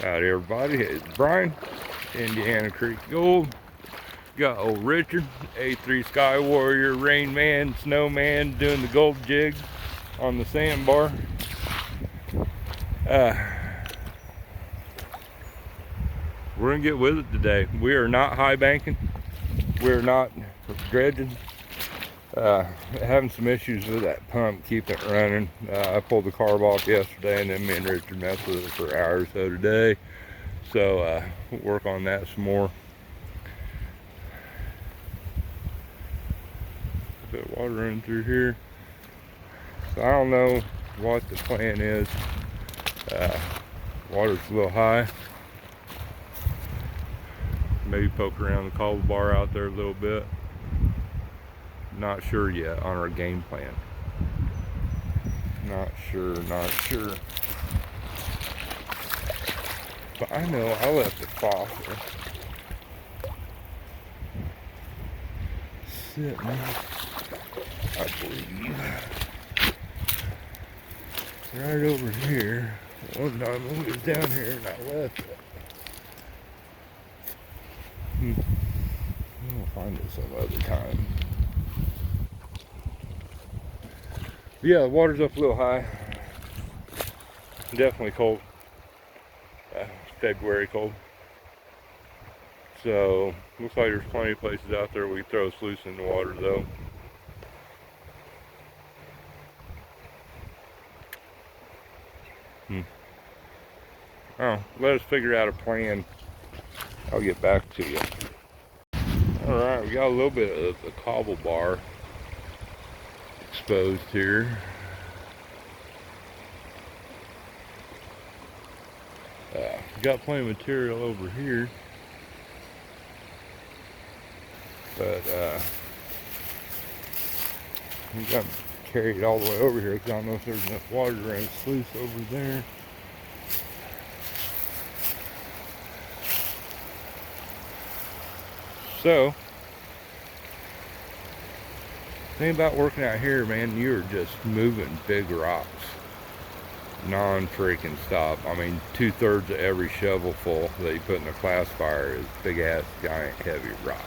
Howdy everybody, it's Brian, Indiana Creek Gold. Got old Richard, A3 Sky Warrior, Rain Man, Snowman, doing the gold jig on the sandbar. We're gonna get with it today. We are not high banking, we're not dredging. Having some issues with that pump, keeping it running. I pulled the carb off yesterday, and then me and Richard messed with it for an hour or so today. So we'll work on that some more. A bit of water running through here. So I don't know what the plan is. Water's a little high. Maybe poke around the cobble bar out there a little bit. Not sure yet on our game plan. Not sure. But I know I left the fossil sitting, I believe, right over here. One time it was down here and I left it. I'll find it some other time. Yeah, the water's up a little high. Definitely cold. February cold. So, looks like there's plenty of places out there we can throw a sluice in the water though. Oh, let us figure out a plan. I'll get back to you. Alright, we got a little bit of the cobble bar exposed here. Got plenty of material over here, but we got to carry it all the way over here because I don't know if there's enough water to run a sluice over there. So, the thing about working out here, man, you're just moving big rocks non-freaking stop. I mean, 2/3 of every shovelful that you put in a classifier is big ass giant heavy rocks.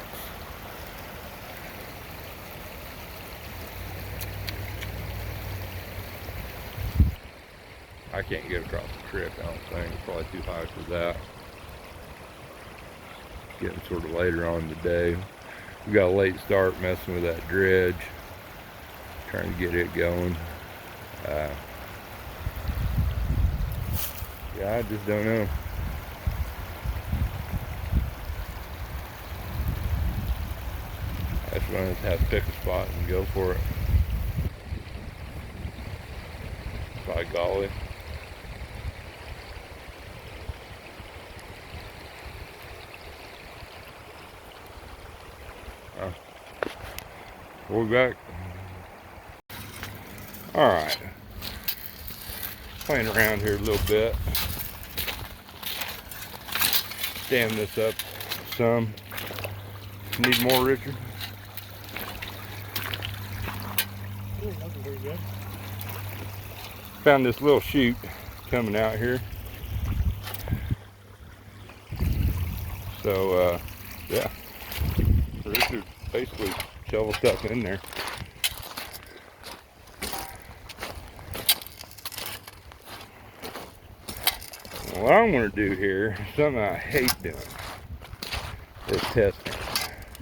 I can't get across the creek, I don't think. It's probably too high for that. Getting sort of later on today. We got a late start messing with that dredge, trying to get it going. Yeah, I just don't know. I just want to have to pick a spot and go for it. By golly. We'll be back. Alright. Playing around here a little bit. Dam this up some. Need more, Richard? Nothing very good. Found this little chute coming out here. So, yeah. Richard basically shovel stuff in there. What I'm going to do here, something I hate doing, is testing.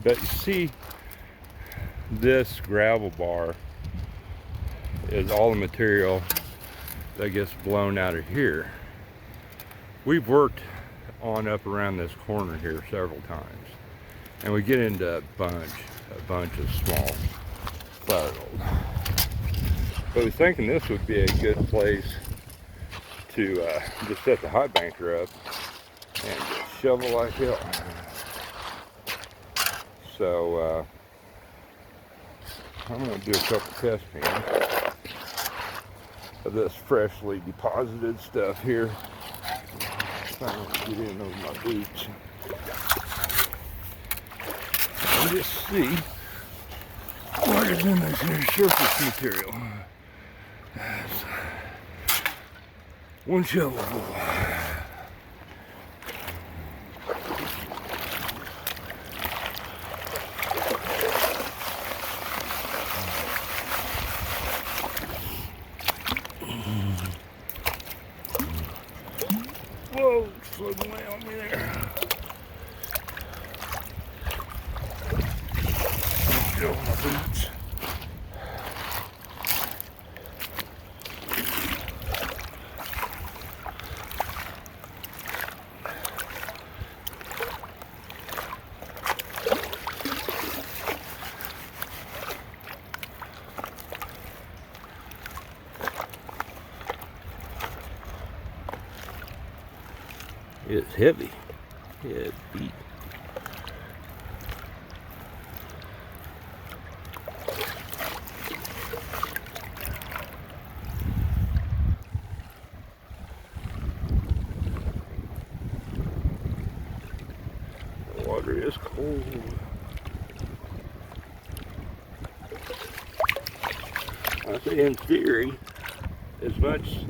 But you see, this gravel bar is all the material that gets blown out of here. We've worked on up around this corner here several times, and we get into a bunch of small flat gold. But I was thinking this would be a good place to just set the high banker up and just shovel like hell. So I'm going to do a couple test pans of this freshly deposited stuff here. I'm going to get in over my boots and just see what is in this here surface material. One shovel full. Whoa, floating away on me there. Still my boots. It's heavy. Heavy. The water is cold. I say in theory, as much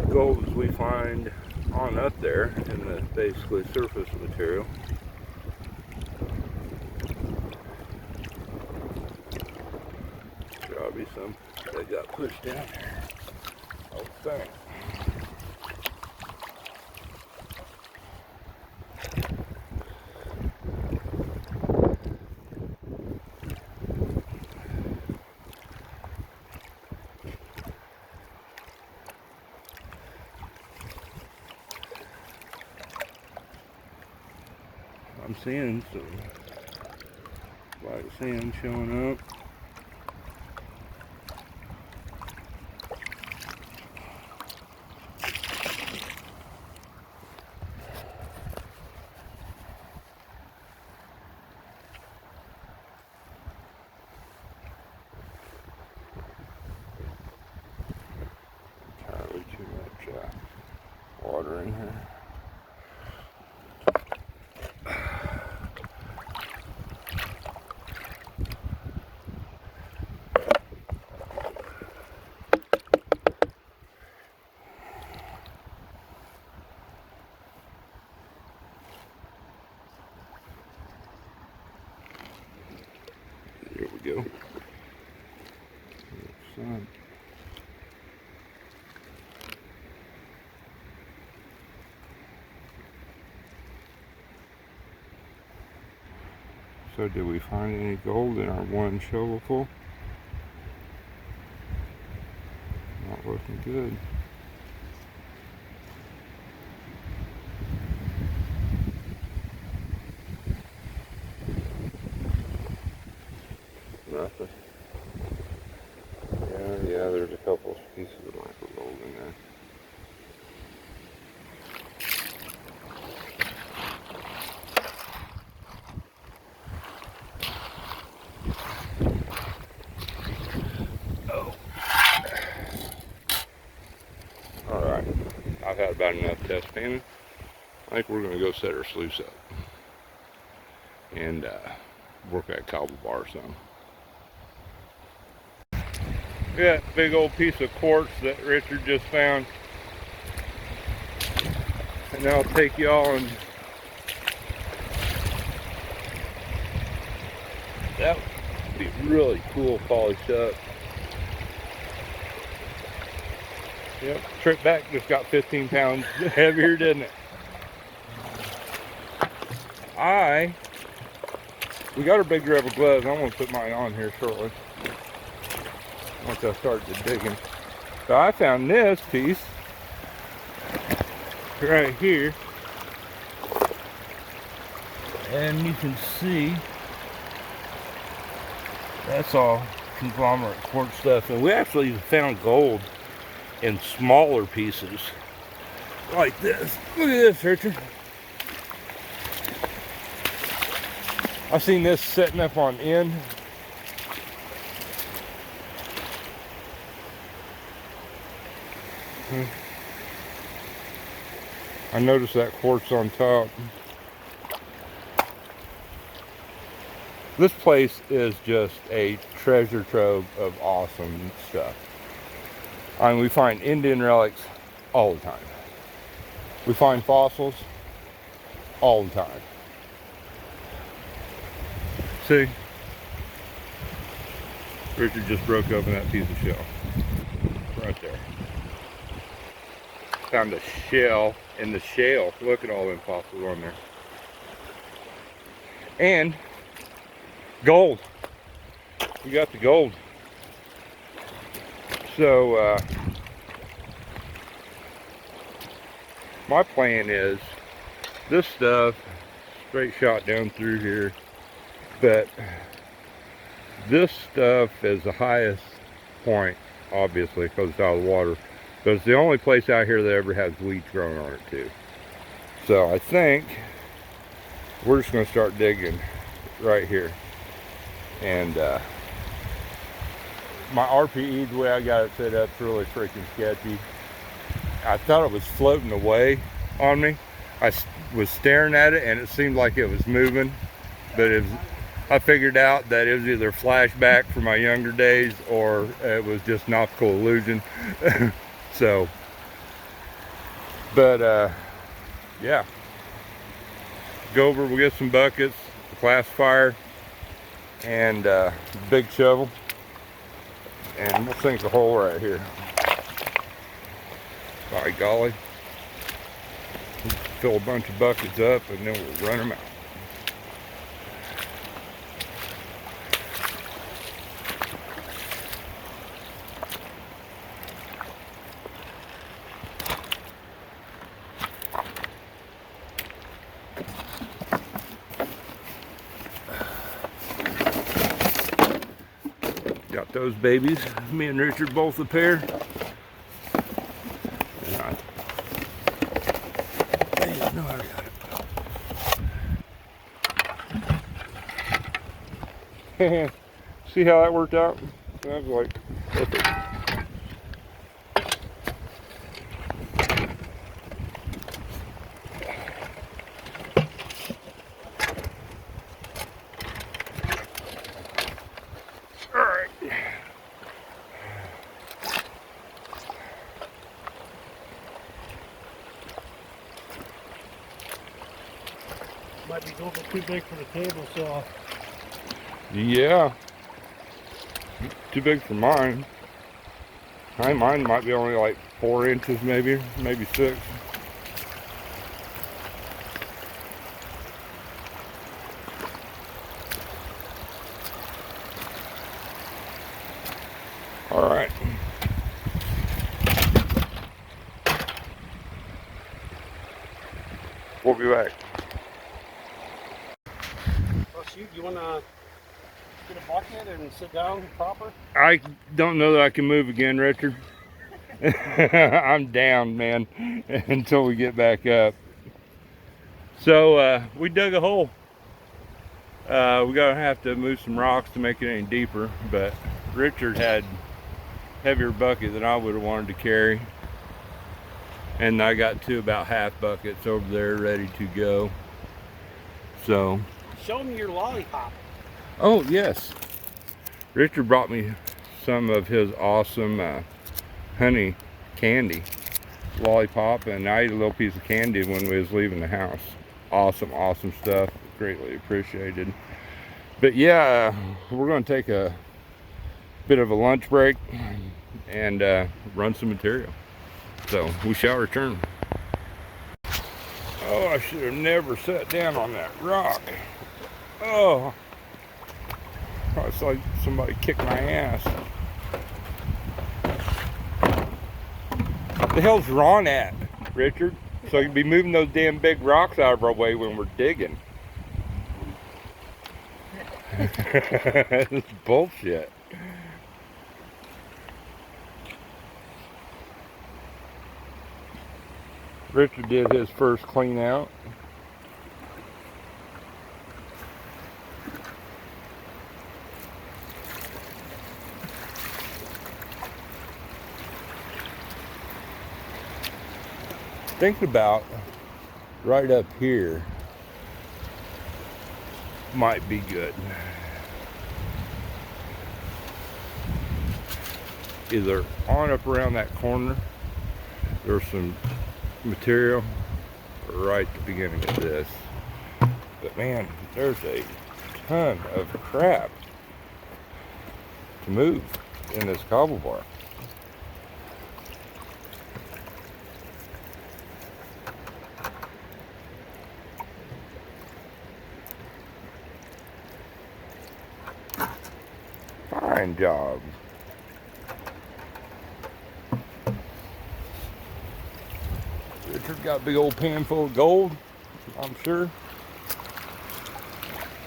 gold as we find on up there in the basically surface material, probably some that got pushed down there. Oh, thanks. I'm seeing some white sand showing up. Entirely too much water in here. There we go. Sun. So did we find any gold in our one shovelful? Not looking good. Nothing. Yeah, there's a couple pieces of micro gold in there. Oh. Alright. I've had about enough test panning. I think we're going to go set our sluice up and work that cobble bar some. Yeah, big old piece of quartz that Richard just found. And I'll take y'all and that would be really cool polished up. Yep, trip back just got 15 pounds heavier, didn't it? We got our big rubber gloves. I'm going to put mine on here shortly once I start digging. So I found this piece right here, and you can see that's all conglomerate quartz stuff, and we actually found gold in smaller pieces like this. Look at this, Richard. I've seen this setting up on end. I noticed that quartz on top. This place is just a treasure trove of awesome stuff. I mean, we find Indian relics all the time. We find fossils all the time. See? Richard just broke open that piece of shell. Right there. Found a shell in the shale. Look at all them fossils on there. And gold. We got the gold. So my plan is this stuff straight shot down through here, but this stuff is the highest point, obviously, because it's out of the water, but it's the only place out here that ever has weeds growing on it too. So I think we're just going to start digging right here. And my RPE, the way I got it set up, is really freaking sketchy. I thought it was floating away on me. I was staring at it and it seemed like it was moving, but I figured out that it was either flashback from my younger days or it was just an optical illusion. So, but yeah, go over, we'll get some buckets, a classifier, and big shovel, and we'll sink the hole right here. By golly, fill a bunch of buckets up and then we'll run them out. Got those babies, me and Richard both a pair. No, I got it. See how that worked out? That was like perfect. All right. Might be going too big for the table saw. Yeah. Too big for mine. Mine might be only like 4 inches, maybe 6. All right. We'll be back. Oh shoot, you wanna get a bucket and sit down proper? I don't know that I can move again, Richard. I'm down, man, until we get back up. So we dug a hole. We're gonna have to move some rocks to make it any deeper, but Richard had heavier bucket than I would have wanted to carry. And I got 2 about half buckets over there ready to go. So. Show me your lollipop. Oh, yes. Richard brought me some of his awesome honey candy lollipop, and I ate a little piece of candy when we was leaving the house. Awesome stuff, greatly appreciated. But yeah, we're going to take a bit of a lunch break and run some material, so we shall return. Oh, I should have never sat down on that rock. Oh, it's like somebody kicked my ass. What the hell's Ron at, Richard? So you'd be moving those damn big rocks out of our way when we're digging. This is bullshit. Richard did his first clean out. Thinking about right up here might be good. Either on up around that corner, there's some material right at the beginning of this. But man, there's a ton of crap to move in this cobble bar. Fine job. Richard's got a big old pan full of gold, I'm sure.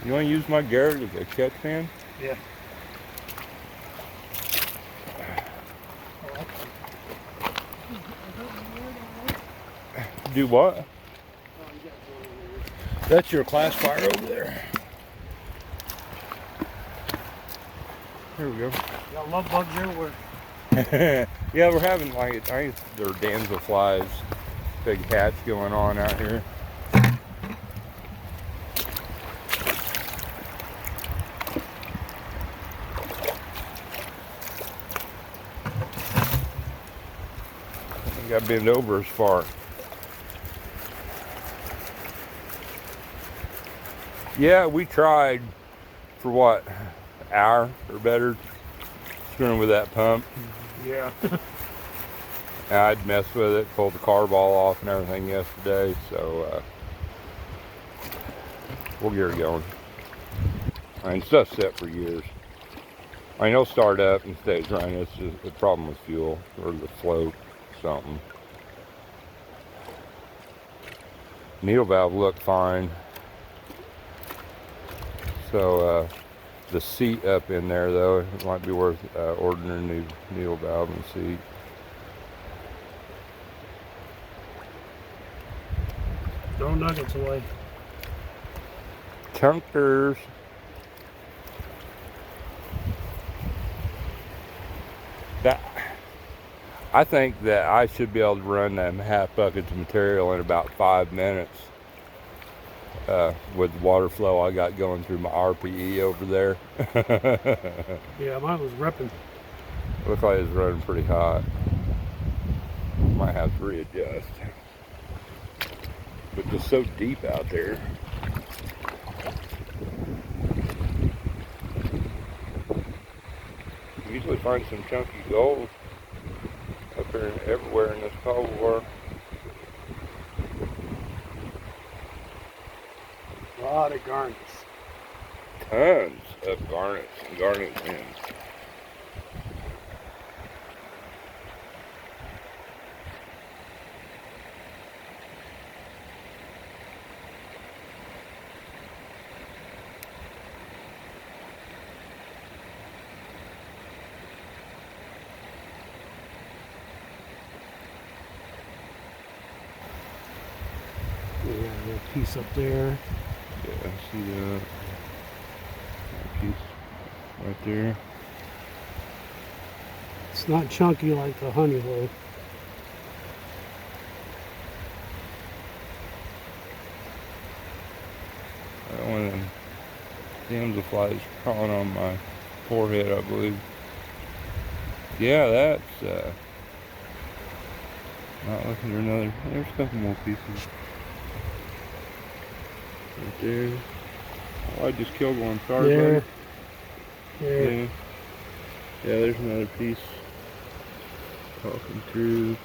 You want to use my Garrett as a catch pan? Yeah. Do what? That's your classifier over there. Here we go. Got love bugs everywhere. Yeah, we're having like, I think they're damselflies, big hatch going on out here. I got to bend over as far. Yeah, we tried for what, an hour or better, screwing with that pump. Yeah. I'd messed with it, pulled the carb all off and everything yesterday, so we'll get her going. I mean, stuff's set for years. I mean, it'll start up and stays running. It's just a problem with fuel or the float, something. Needle valve looked fine. So the seat up in there, though, it might be worth ordering a new needle valve and seat. Throw nuggets away. Chunkers. I think that I should be able to run them half buckets of material in about 5 minutes with the water flow I got going through my RPE over there. Yeah, mine was repping. Looked like it was running pretty hot. Might have to readjust. But just so deep out there. You usually find some chunky gold up there and everywhere in this cold war. A lot of garnets. Tons of garnets and garnet pins. Yeah, a little piece up there. Yeah, I see that. That piece right there. It's not chunky like the honey hole. One of them damselflies crawling on my forehead, I believe. Yeah, that's not looking for another. There's a couple more pieces right there. Oh, I just killed one. Sorry, Yeah. buddy. Yeah. Yeah. Yeah, there's another piece talking through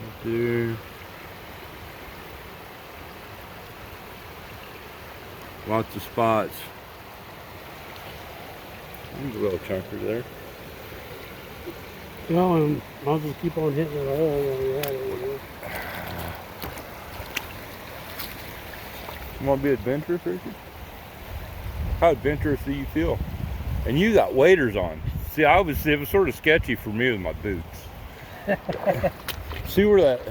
right there. Lots of spots. There's a little chunker there. Well, and I'll just keep on hitting it all while you're at it. You know? You want to be adventurous, Richard? How adventurous do you feel? And you got waders on. See, it was sort of sketchy for me with my boots. See where that,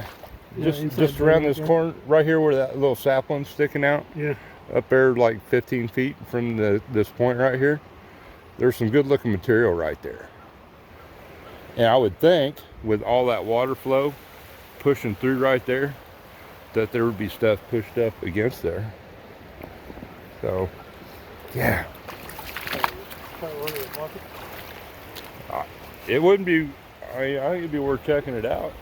just around this corner, right here where that little sapling's sticking out? Yeah. Up there like 15 feet from this point right here. There's some good looking material right there. And I would think with all that water flow pushing through right there, that there would be stuff pushed up against there. So, yeah. It wouldn't be, I think it'd be worth checking it out.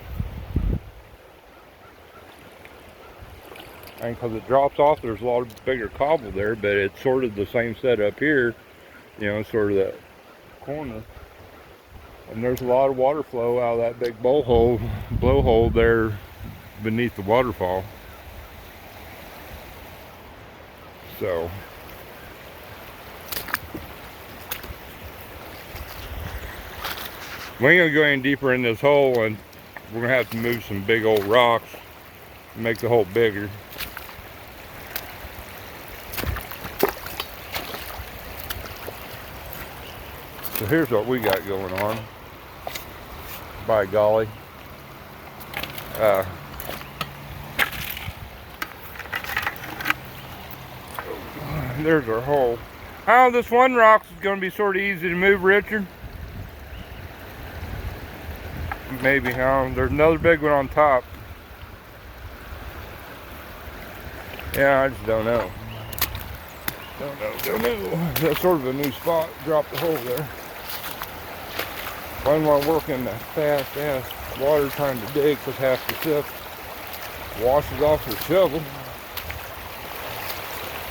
And because it drops off, there's a lot of bigger cobble there, but it's sort of the same setup here, you know, sort of that corner. And there's a lot of water flow out of that big blowhole there beneath the waterfall. So We ain't gonna go any deeper in this hole, and we're gonna have to move some big old rocks to make the hole bigger. So here's what we got going on. By golly. There's our hole. Oh, this one rock is going to be sort of easy to move, Richard. Maybe, huh? There's another big one on top. Yeah, I just don't know. Don't know. That's sort of a new spot. Drop the hole there. One while working the fast ass water trying to dig because half the stuff washes off the shovel.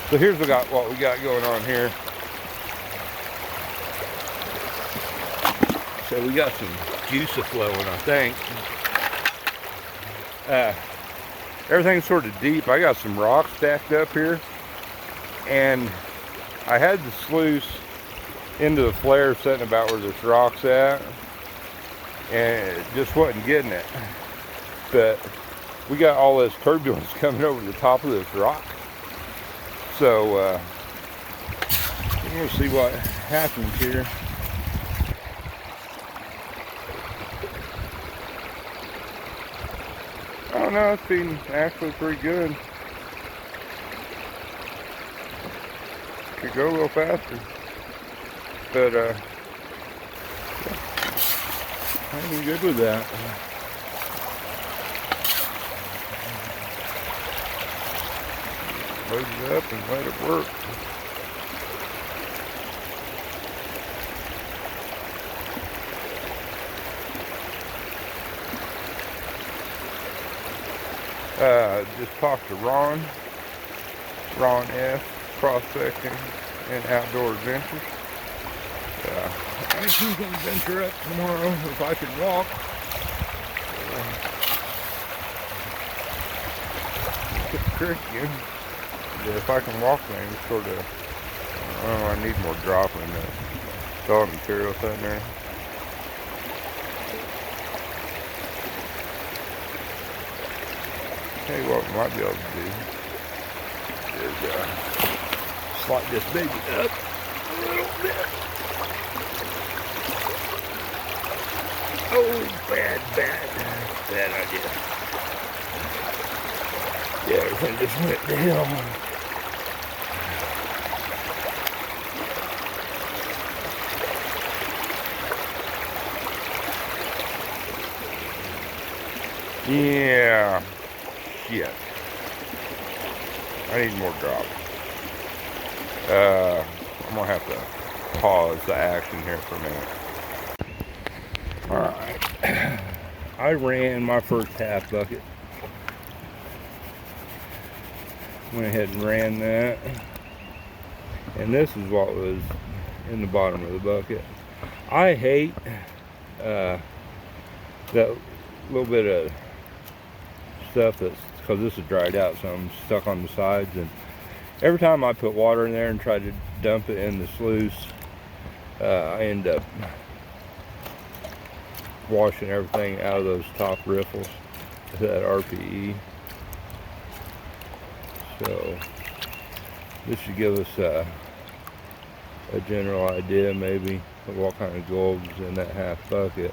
So here's what we got going on here. So we got some juice flowing, I think. Everything's sort of deep. I got some rocks stacked up here, and I had the sluice into the flare sitting about where this rock's at, and it just wasn't getting it. But we got all this turbulence coming over the top of this rock. So we're gonna see what happens here. Oh no, it's been actually pretty good. Could go a little faster, but I'm good with that. Load it up and let it work. Just talked to Ron S, Prospecting and Outdoor Adventures. I think he's going to venture up tomorrow if I can walk. It's tricky. Yeah, if I can walk things, sort of, I need more drop in the solid material sitting there. Tell you what we might be able to do is slide this baby up a little bit. Oh, bad idea. Yeah, everything just went to hell. Yeah, shit. I need more drop. I'm gonna have to pause the action here for a minute. Alright. I ran my first half bucket. Went ahead and ran that. And this is what was in the bottom of the bucket. I hate that little bit of stuff that's, because this is dried out, so I'm stuck on the sides, and every time I put water in there and try to dump it in the sluice, I end up washing everything out of those top riffles, that RPE. So this should give us a general idea maybe of what kind of gold is in that half bucket.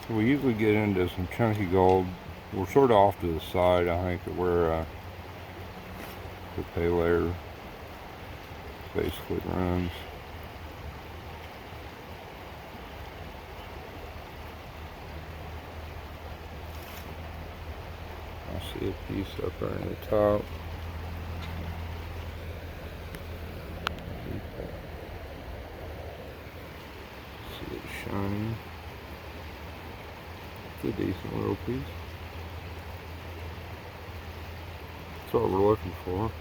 We usually get into some chunky gold. We're sort of off to the side, I think, of where the pay layer basically runs. I see a piece up there in the top. See it shining. It's a decent little piece. That's what we're looking for.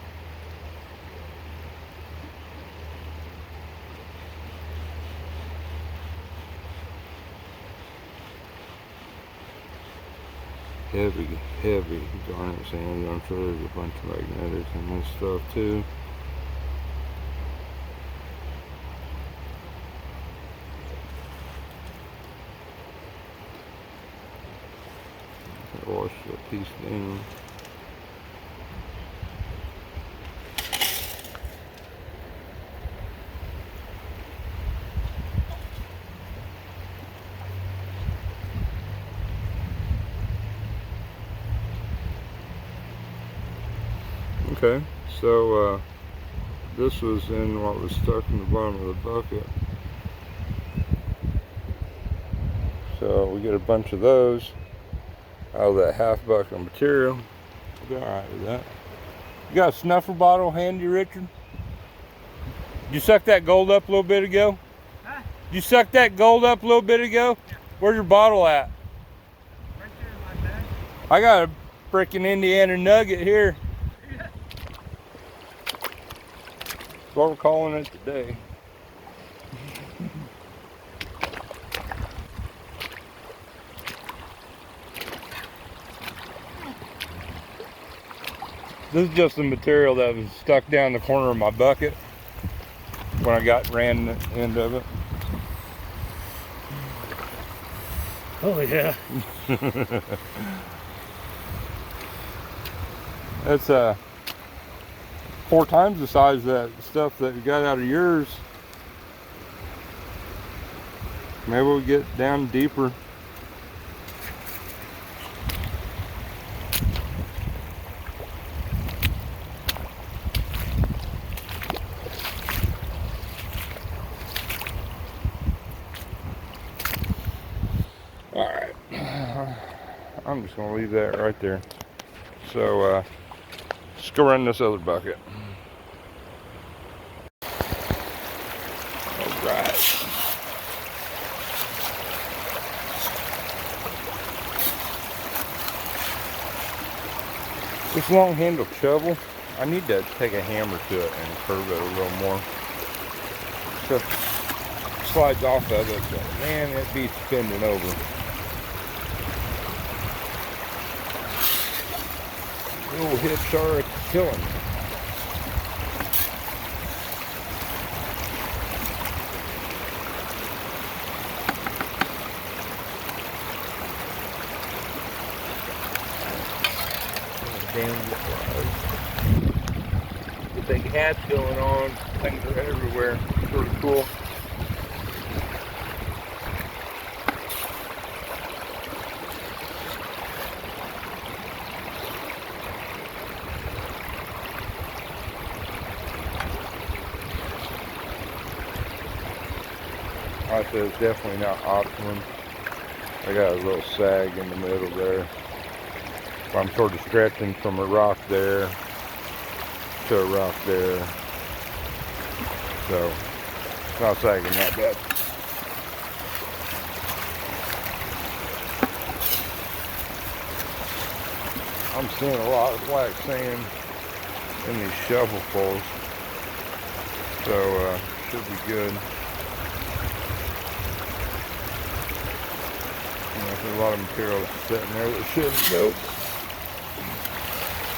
Heavy garnet sand. I'm sure there's a bunch of magnetics in this stuff too. Wash that piece down. Okay, so this was in what was stuck in the bottom of the bucket. So we get a bunch of those out of that half bucket of material. We'll be alright with that. You got a snuffer bottle handy, Richard? Did you suck that gold up a little bit ago? Huh? Did you suck that gold up a little bit ago? Yeah. Where's your bottle at? Right there in my bag. I got a freaking Indiana nugget here. Yeah. That's what we're calling it today. This is just the material that was stuck down the corner of my bucket when I ran the end of it. Oh yeah. That's 4 times the size of that stuff that you got out of yours. Maybe we'll get down deeper. Alright, I'm just going to leave that right there. So, let's go run this other bucket. Alright. This long handled shovel, I need to take a hammer to it and curve it a little more. So, it slides off of it, but man, it beats bending over. Little hips are killing me. Damn the big hat's going on. Things are everywhere. Pretty cool. Like I said, it's definitely not optimum. I got a little sag in the middle there. I'm sort of stretching from a rock there to a rock there. So it's not sagging that bad. I'm seeing a lot of black sand in these shovelfuls. So should be good. There's a lot of material sitting there that shouldn't go.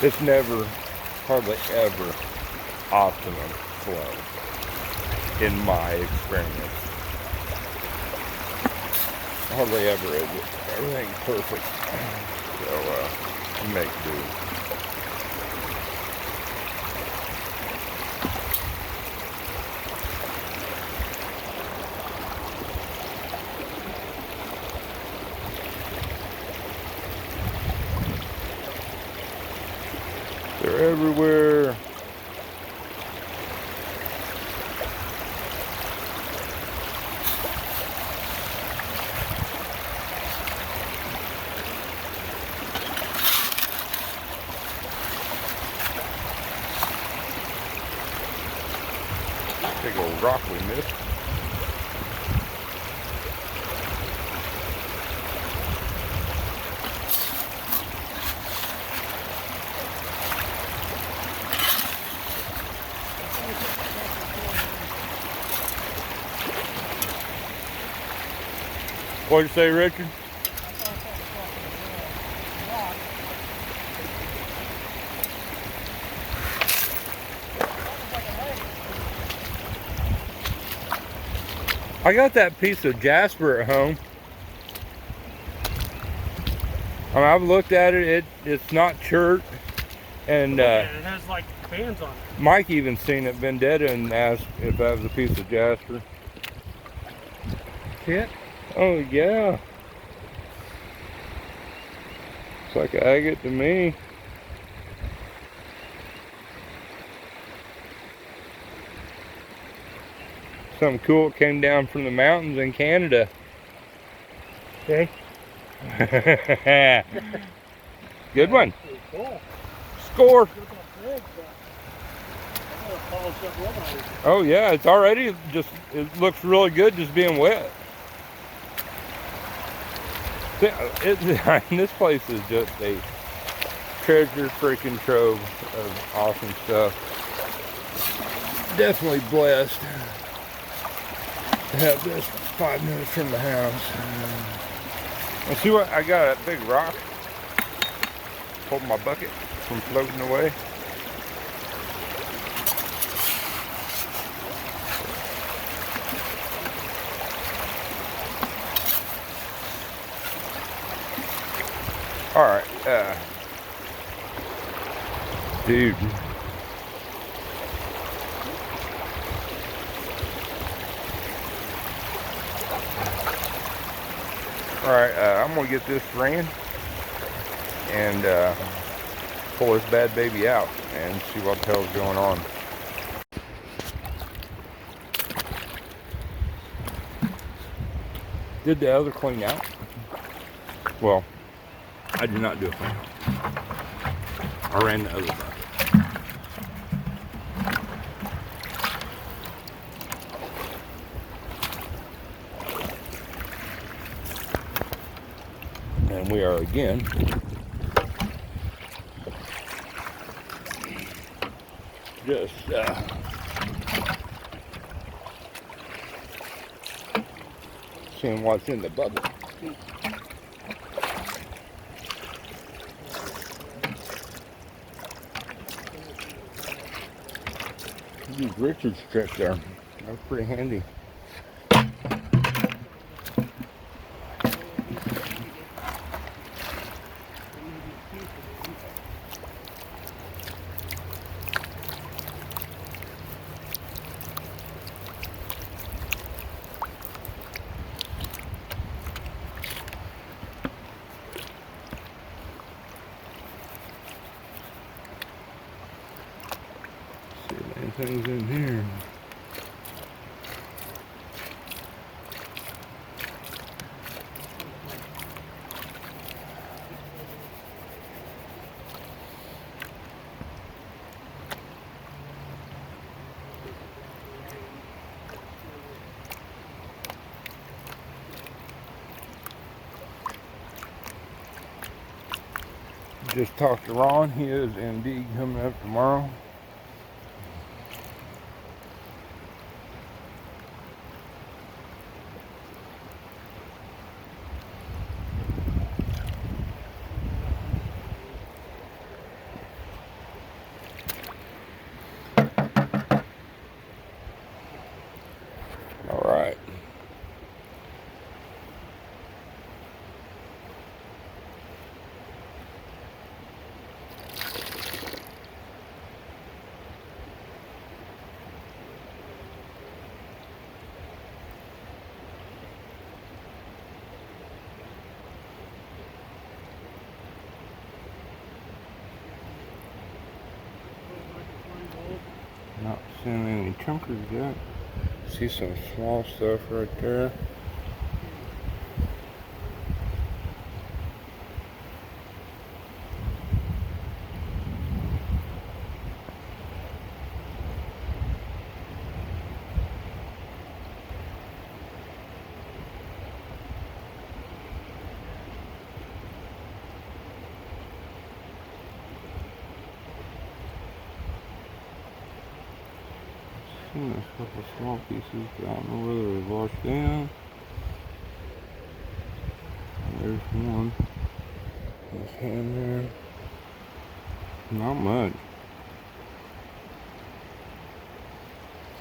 It's never, hardly ever, optimum flow, in my experience. Hardly ever is it. Everything's perfect. So, you make do. They're everywhere. Big old rock we missed. What'd you say, Richard? I got that piece of jasper at home. I mean, I've looked at it. It's not chert, and it has like bands on it. Mike even seen it, vendetta, and asked if that was a piece of jasper. See it? Oh yeah, it's like an agate to me. Something cool came down from the mountains in Canada. Okay. Good one. Cool. Score. Big, Oh yeah, it's already just, it looks really good just being wet. This place is just a treasure freaking trove of awesome stuff. Definitely blessed to have this 5 minutes from the house. And see what I got, that big rock holding my bucket from floating away. All right, dude. All right, I'm gonna get this ran and pull this bad baby out and see what the hell's going on. Did the other clean out? Well, I did not do a clean out. I ran the other bucket. And we are again just seeing what's in the bucket. Use Richard's trick there. That's pretty handy. See if anything's in here. Just talked to Ron. He is indeed coming up tomorrow. All right. Not seeing any chunkers yet. See some small stuff right there. There's a couple small pieces, but I don't know whether they've washed down. There's one. His hand there. Not much.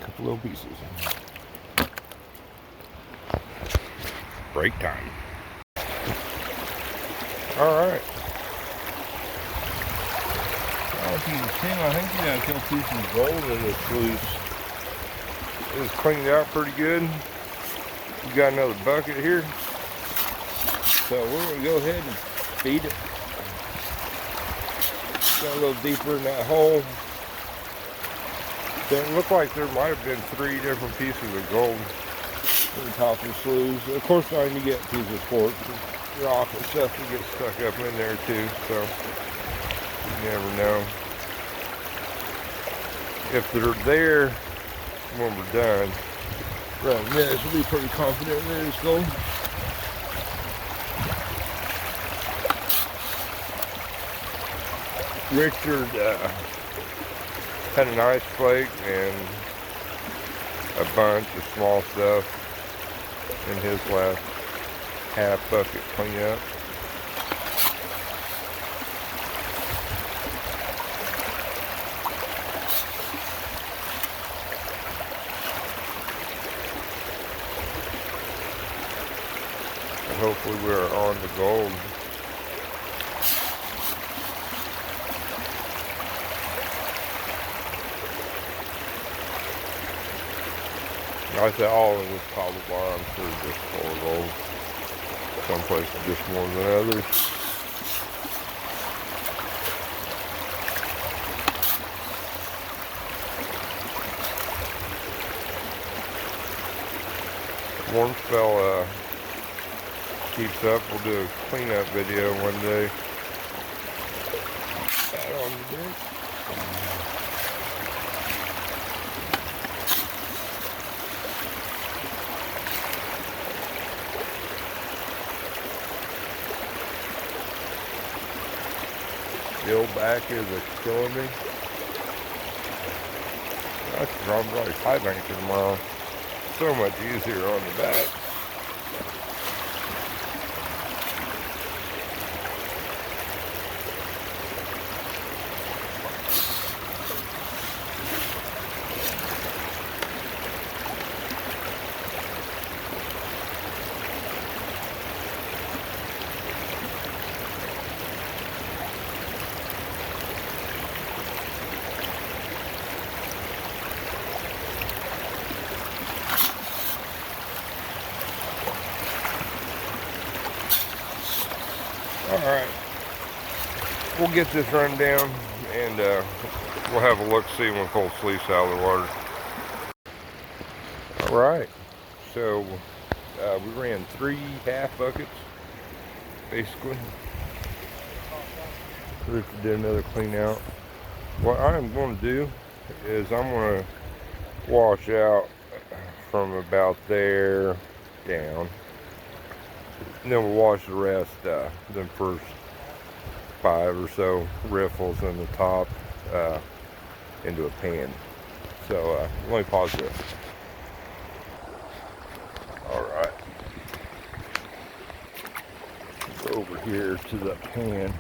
A couple little pieces. Break time. Alright. Well, if you can see, I think you got a couple pieces of gold in this sluice. It's cleaned out pretty good. You got another bucket here. So we're going to go ahead and feed it. Got a little deeper in that hole. So it looked like there might have been 3 different pieces of gold in the top of the sluice. Of course, now you get pieces of quartz, rock and stuff that gets stuck up in there too. So you never know. If they're there when we're done, right, yes, we'll be pretty confident there is gold. Richard had an ice flake and a bunch of small stuff in his last half bucket cleanup. And hopefully we're on the gold. I said all of this cobble bar, I'm sure, is just full of gold. Some places just more than others. One spell keeps up. We'll do a cleanup video one day. That on the dick. The old back is killing me. That's probably high banking tomorrow. So much easier on the back. Alright, we'll get this run down and we'll have a look, see when we pull sluice out of the water. Alright, so we ran 3 half buckets, basically. Richard did another clean out. What I'm going to do is I'm going to wash out from about there down. And then we'll wash the rest, the first 5 or so riffles in the top into a pan. So let me pause this. Alright. Go over here to the pan.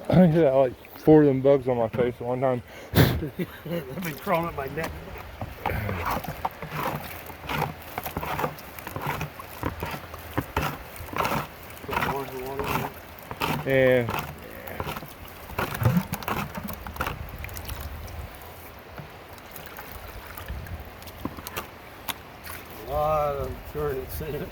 I had like 4 of them bugs on my face at one time. They've been crawling up my neck. Yeah. A lot of garnet sand.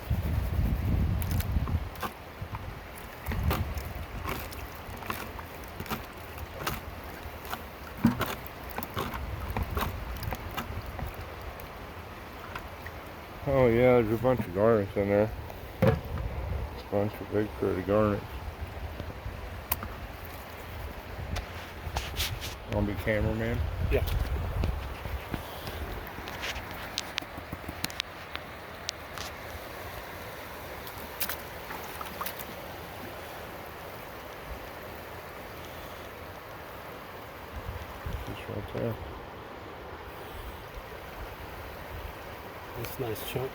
Oh yeah, there's a bunch of garnets in there. A bunch of big pretty garnets. Wanna be cameraman? Yeah. That's a nice chunk.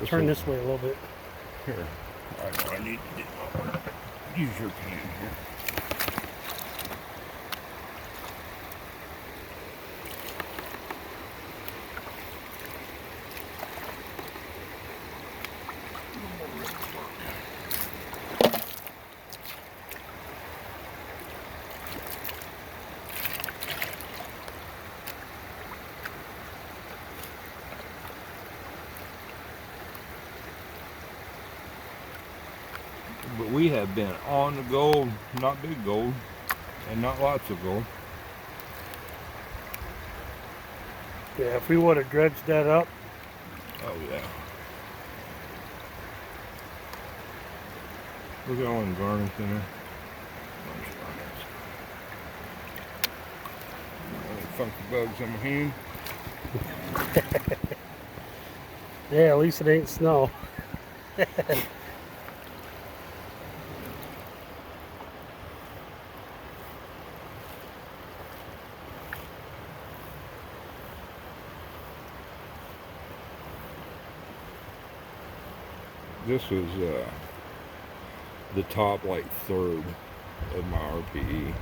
will- Turn this way a little bit. Here. I know I need to do. Use your pan here. But we have been on the gold, not big gold, and not lots of gold. Yeah, if we would have dredged that up, Oh yeah. Look at all them garnets in there. Bunch of garnets. Funky bugs on my hand. yeah, at least it ain't snow. This was the top like third of my RPE.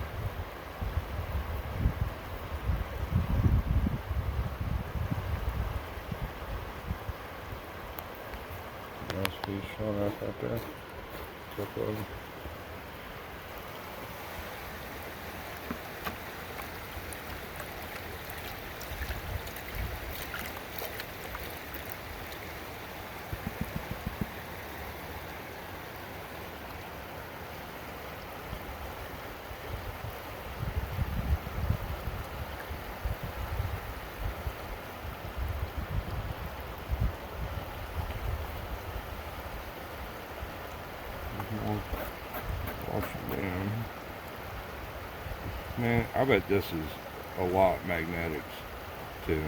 Nice piece showing up right there. Couple of them. Wash it down. Man, I bet this is a lot magnetics too.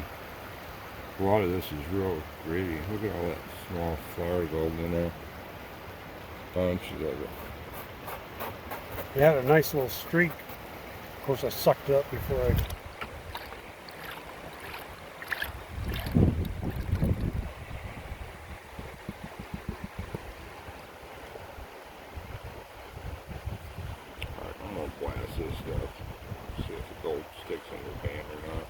A lot of this is real gritty. Look at all that small flower gold in there. Bunches of it. It had a nice little streak. Of course, I sucked it up before I. Alright, I'm gonna blast this stuff. See if the gold sticks in the pan or not.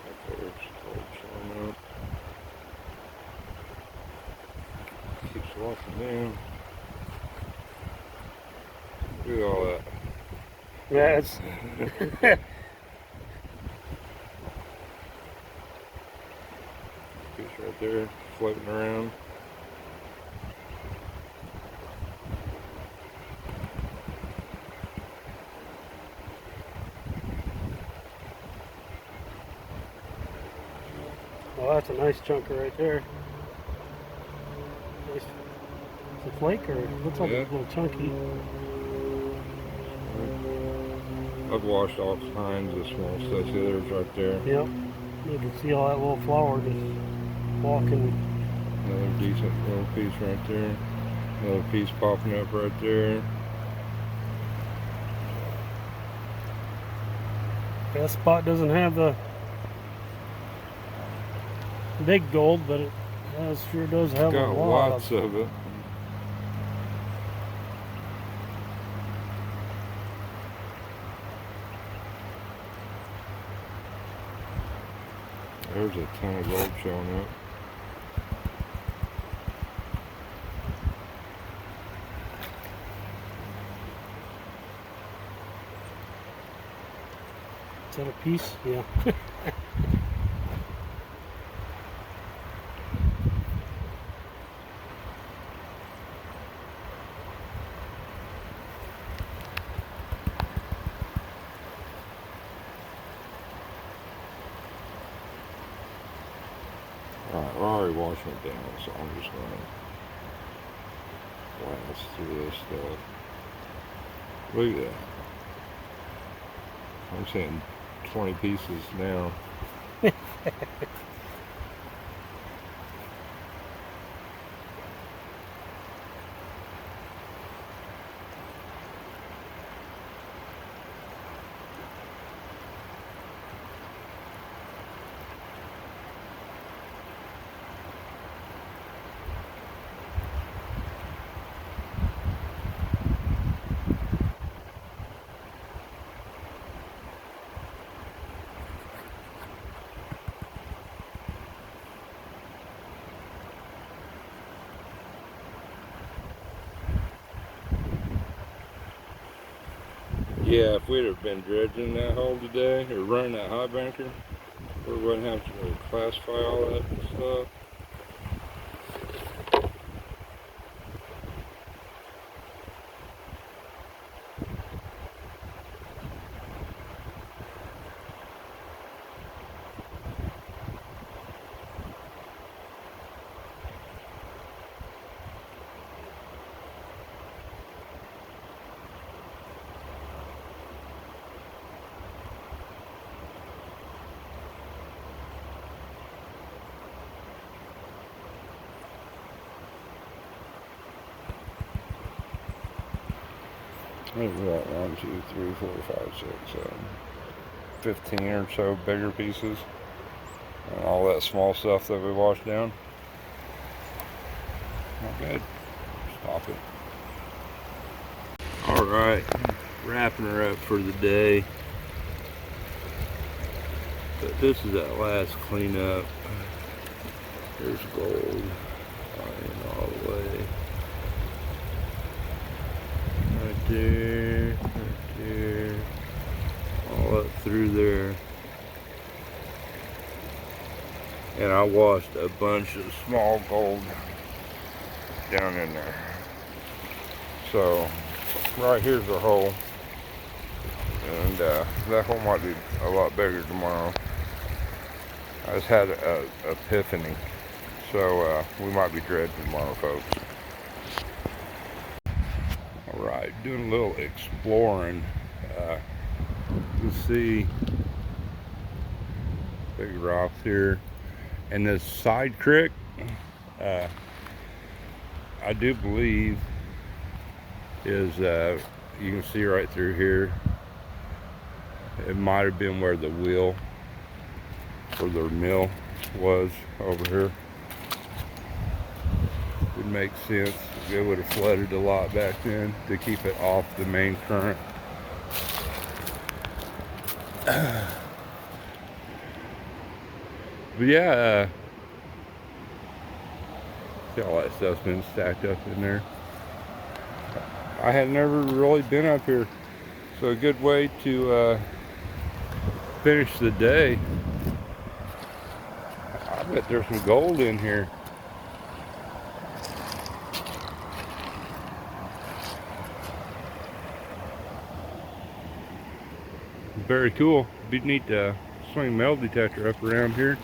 Okay, there's gold showing up. Keeps washing down. Look at all that. Yeah, it's. Piece right there, floating around. Well, that's a nice chunker right there. Nice. It's a flake or it looks like Yeah. a little chunky. I've washed all kinds of small stuff. See, there's right there. Yep. You can see all that little flower just walking. Another decent little piece right there. Another piece popping up right there. That spot doesn't have the big gold, but it sure does have a Got lot lots of. of it. There's a ton of gold showing up. Is that a piece? Yeah. Alright, we're already washing it down, so I'm just gonna blast through this stuff. Look at that. I'm seeing 20 pieces now. Yeah, if we'd have been dredging that hole today, or running that high banker, we wouldn't have to classify all that stuff. Maybe about 1, 2, 3, 4, 5, 6, 7, 15 or so bigger pieces, and all that small stuff that we washed down. Not bad. Stop it. All right, wrapping her up for the day. But this is that last cleanup. There's gold lying all the way. Right there, all up through there. And I washed a bunch of small gold down in there. So right here's the hole, and that hole might be a lot bigger tomorrow. I just had an epiphany, so we might be dredging tomorrow, folks. Alright, doing a little exploring. You see big rocks here, and this side creek, I do believe is, you can see right through here, it might have been where the wheel or their mill was over here. Would make sense. It would have flooded a lot back then to keep it off the main current. But yeah, see all that stuff's been stacked up in there. I had never really been up here, so a good way to finish the day. I bet there's some gold in here. Very cool. Be neat to swing metal detector up around here.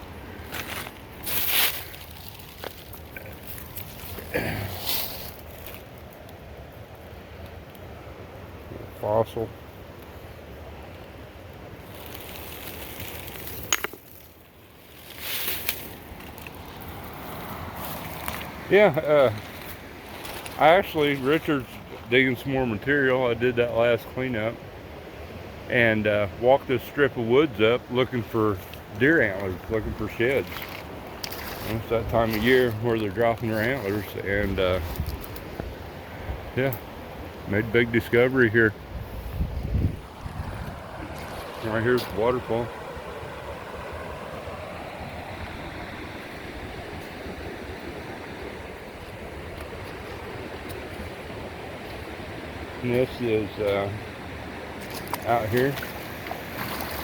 Fossil. Yeah, Richard's digging some more material. I did that last cleanup, and walked this strip of woods up looking for deer antlers, looking for sheds. And it's that time of year where they're dropping their antlers, and yeah, made a big discovery here. Right here's the waterfall. And this is out here.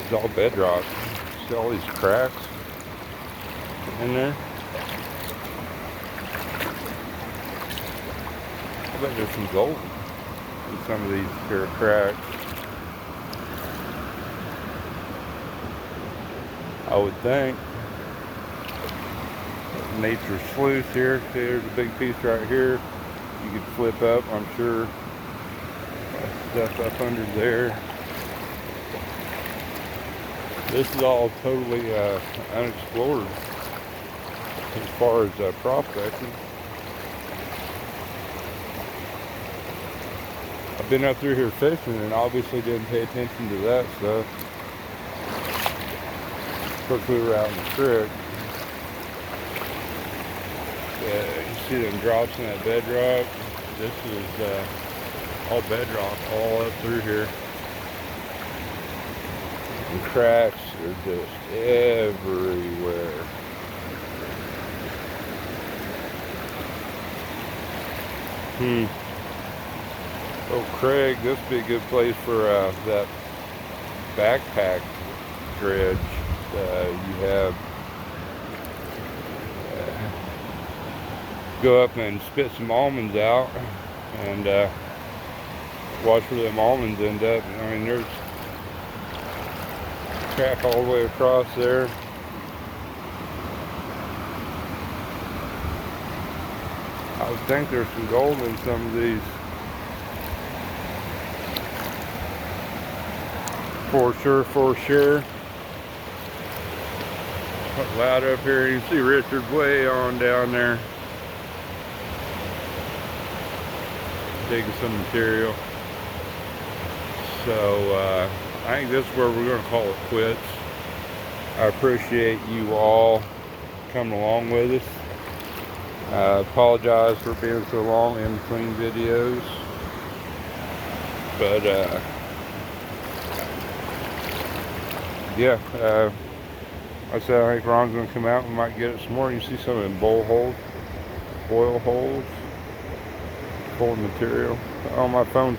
It's all bedrock. See all these cracks in there? I bet there's some gold in some of these here cracks. I would think. Nature's sluice here. See, there's a big piece right here. You could flip up, I'm sure. Stuff up under there. This is all totally unexplored as far as prospecting. I've been up through here fishing and obviously didn't pay attention to that stuff. Of course, we were out in the creek. You see them drops in that bedrock. This is all bedrock all up through here. And cracks are just everywhere. Oh, Craig, this would be a good place for that backpack dredge. You have go up and spit some almonds out and watch where them almonds end up. I mean, there's track all the way across there. I would think there's some gold in some of these. For sure, for sure. Put loud up here. You can see Richard way on down there. Taking some material. So I think this is where we're going to call it quits. I appreciate you all coming along with us. I apologize for being so long in between videos, but yeah, like I said, I think Ron's going to come out and might get it some more. You see some of them boil holes, full of material. Oh, my phone